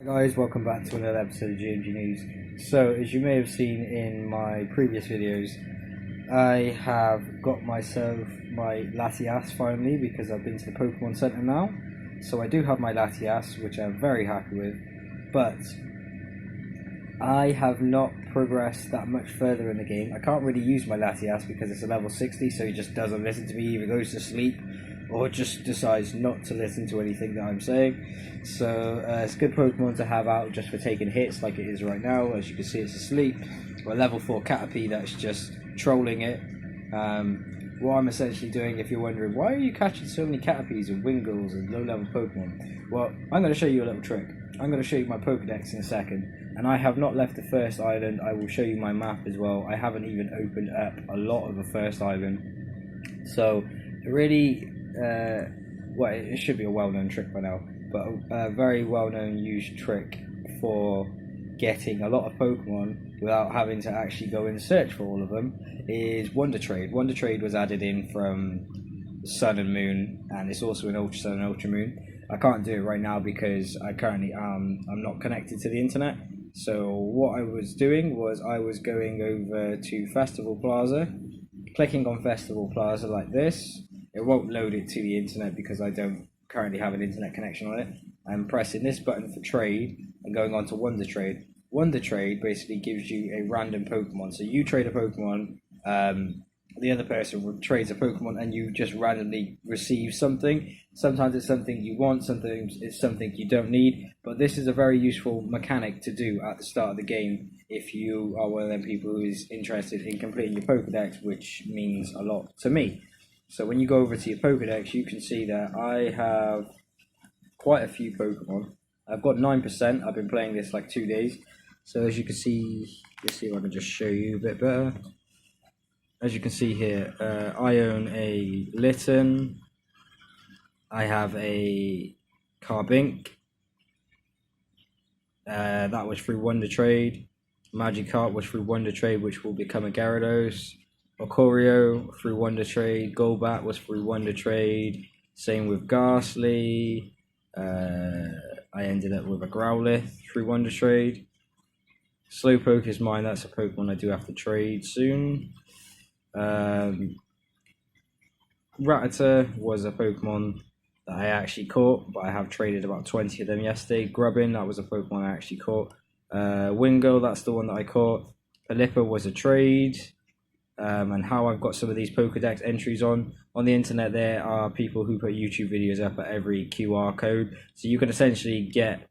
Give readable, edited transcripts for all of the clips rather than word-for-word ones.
Hi guys, welcome back to another episode of GMG News. So, as you may have seen in my previous videos, I have got myself my Latias finally because I've been to the Pokemon Center now. So I do have my Latias, which I'm very happy with, but I have not progressed that much further in the game. I can't really use my Latias because it's a level 60, so he just doesn't listen to me, either goes to sleep or just decides not to listen to anything that I'm saying. So it's a good Pokemon to have out just for taking hits like it is right now. As you can see, it's asleep. Or a level 4 Caterpie that's just trolling it. What I'm essentially doing, if you're wondering, why are you catching so many Caterpies and Wingulls and low-level Pokemon? Well, I'm going to show you a little trick. I'm going to show you my Pokedex in a second. And I have not left the first island. I will show you my map as well. I haven't even opened up a lot of the first island. So, really, well, it should be a well-known trick by now, but a very well-known used trick for getting a lot of Pokemon without having to actually go and search for all of them is Wonder Trade. Wonder Trade was added in from Sun and Moon, and it's also an Ultra Sun and Ultra Moon. I can't do it right now because I currently I'm not connected to the internet. So what I was doing was I was going over to Festival Plaza, clicking on Festival Plaza like this. It won't load it to the internet because I don't currently have an internet connection on it. I'm pressing this button for trade and going on to Wonder Trade. Wonder Trade basically gives you a random Pokemon. So you trade a Pokemon, the other person trades a Pokemon, and you just randomly receive something. Sometimes it's something you want, sometimes it's something you don't need. But this is a very useful mechanic to do at the start of the game if you are one of them people who is interested in completing your Pokedex, which means a lot to me. So when you go over to your Pokedex, you can see that I have quite a few Pokemon. I've got 9%. I've been playing this like 2 days. So as you can see, let's see if I can just show you a bit better. As you can see here, I own a Litten. I have a Carbink. That was through Wonder Trade. Magikarp was through Wonder Trade, which will become a Gyarados. Oricorio through Wonder Trade. Golbat was through Wonder Trade. Same with Ghastly. I ended up with a Growlithe through Wonder Trade. Slowpoke is mine. That's a Pokemon I do have to trade soon. Rattata was a Pokemon that I actually caught, but I have traded about 20 of them yesterday. Grubbin, that was a Pokemon I actually caught. Wingo, that's the one that I caught. Pelipper was a trade. And how I've got some of these Pokedex entries on the internet, there are people who put YouTube videos up at every QR code, so you can essentially get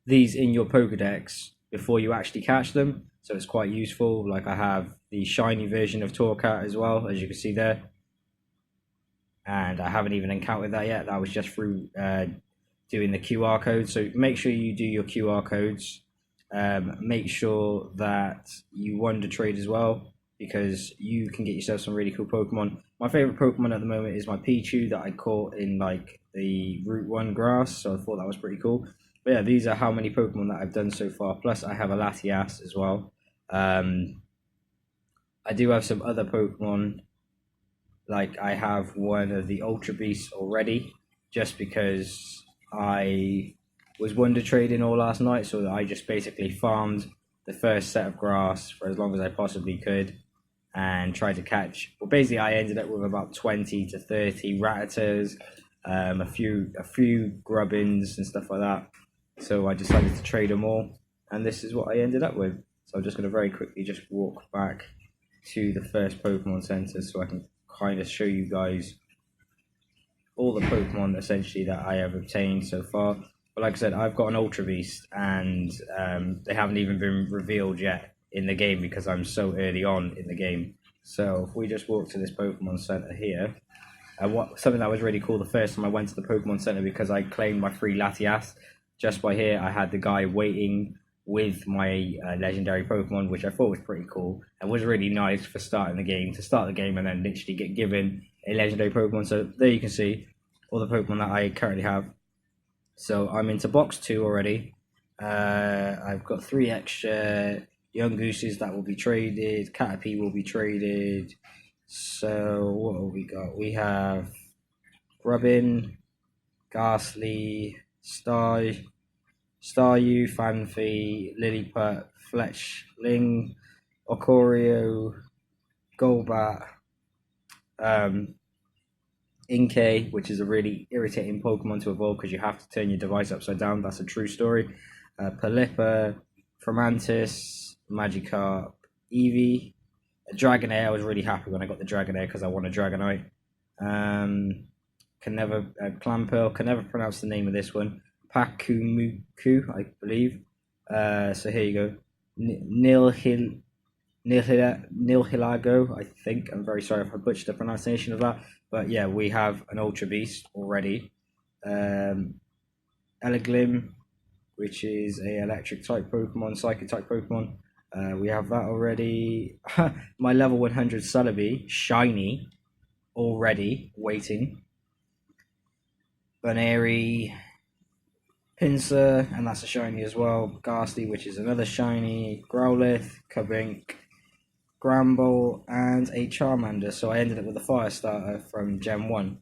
these in your Pokedex before you actually catch them, so it's quite useful. Like I have the shiny version of Torcat as well, as you can see there, and I haven't even encountered that yet. That was just through doing the QR code, so make sure you do your QR codes. Make sure that you Wonder Trade as well, because you can get yourself some really cool Pokemon. My favorite Pokemon at the moment is my Pichu that I caught in like the Route 1 grass, so I thought that was pretty cool. But yeah, these are how many Pokemon that I've done so far, plus I have a Latias as well. I do have some other Pokemon, like I have one of the Ultra Beasts already, just because I was Wonder Trading all last night, so I just basically farmed the first set of grass for as long as I possibly could and tried to catch. Well, basically, I ended up with about 20 to 30 Rattatas, a few Grubbins and stuff like that. So I decided to trade them all, and this is what I ended up with. So I'm just going to very quickly just walk back to the first Pokemon Center so I can kind of show you guys all the Pokemon essentially that I have obtained so far. But like I said, I've got an Ultra Beast, and they haven't even been revealed yet in the game because I'm so early on in the game. So if we just walk to this Pokemon Center here, something that was really cool the first time I went to the Pokemon Center, because I claimed my free Latias, just by here I had the guy waiting with my legendary Pokemon, which I thought was pretty cool and was really nice for starting the game, to start the game and then literally get given a legendary Pokemon. So there you can see all the Pokemon that I currently have. So I'm into box 2 already. I've got 3 extra young gooses that will be traded. Caterpie will be traded. So what have we got? We have Grubbin, Ghastly, Staryu, Fanfi, Lilliput, Fletchling, Okorio, Golbat, Inkay, which is a really irritating Pokemon to evolve because you have to turn your device upside down. That's a true story. Pelipper, Fermantis, Magikarp, Eevee, Dragonair. I was really happy when I got the Dragonair because I want a Dragonite. Clamperl, can never pronounce the name of this one. Pakumuku, I believe. So here you go. Nilhilago, I think. I'm very sorry if I butchered the pronunciation of that. But yeah, we have an Ultra Beast already. Eleglim, which is a electric type Pokemon, psychic type Pokemon. We have that already. My level 100 Celebi, shiny, already, waiting. Baneri, Pinsir, and that's a shiny as well. Ghastly, which is another shiny. Growlithe, Kabink, Gramble, and a Charmander. So I ended up with a Fire Starter from Gen 1.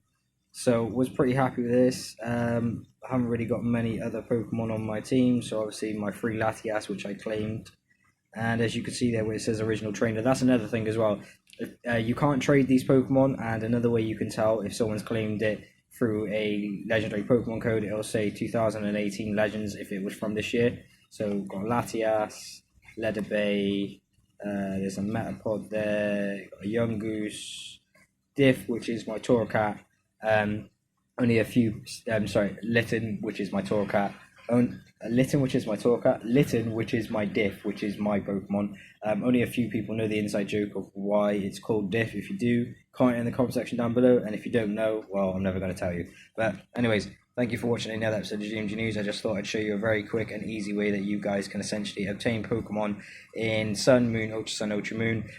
So was pretty happy with this. I haven't really got many other Pokemon on my team. So obviously my free Latias, which I claimed. And as you can see there where it says original trainer, that's another thing as well. You can't trade these Pokemon, and another way you can tell if someone's claimed it through a legendary Pokemon code, it'll say 2018 Legends if it was from this year. So we've got Latias, Leatherby, there's a Metapod there, got a Yungoos, Diff, which is my Torracat, only a few, Litten, which is my Torracat, Litten, which is my Torracat, Litten, which is my Diff, which is my Pokemon. Only a few people know the inside joke of why it's called Diff. If you do, comment in the comment section down below, and if you don't know, well, I'm never going to tell you. But anyways, thank you for watching another episode of GMG News. I just thought I'd show you a very quick and easy way that you guys can essentially obtain Pokemon in Sun, Moon, Ultra Sun, Ultra Moon.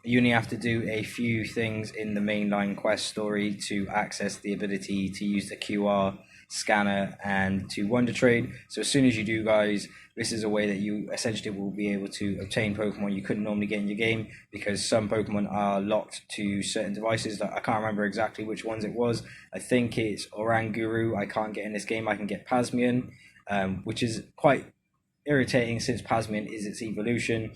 You only have to do a few things in the mainline quest story to access the ability to use the QR scanner and to Wonder Trade. So as soon as you do, guys, this is a way that you essentially will be able to obtain Pokemon you couldn't normally get in your game, because some Pokemon are locked to certain devices that I can't remember exactly which ones it was. I think it's Oranguru I can't get in this game. I can get Pasmian, which is quite irritating since Pasmian is its evolution.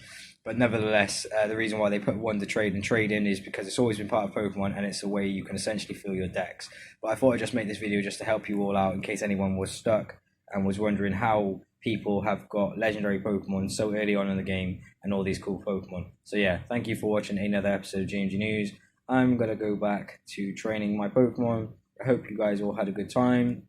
But nevertheless, the reason why they put Wonder Trade and Trade in is because it's always been part of Pokemon, and it's a way you can essentially fill your decks. But I thought I'd just make this video just to help you all out in case anyone was stuck and was wondering how people have got legendary Pokemon so early on in the game and all these cool Pokemon. So yeah, thank you for watching another episode of GMG News. I'm going to go back to training my Pokemon. I hope you guys all had a good time.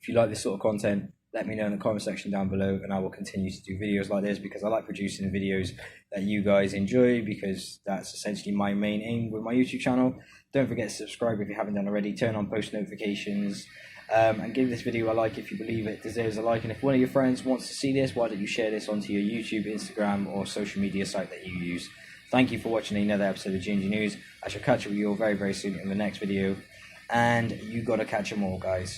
If you like this sort of content, let me know in the comment section down below, and I will continue to do videos like this because I like producing videos that you guys enjoy, because that's essentially my main aim with my YouTube channel. Don't forget to subscribe if you haven't done already, turn on post notifications, and give this video a like if you believe it deserves a like. And if one of your friends wants to see this, why don't you share this onto your YouTube, Instagram, or social media site that you use. Thank you for watching another episode of GMG News. I shall catch up with you all very, very soon in the next video, and you gotta catch them all, guys.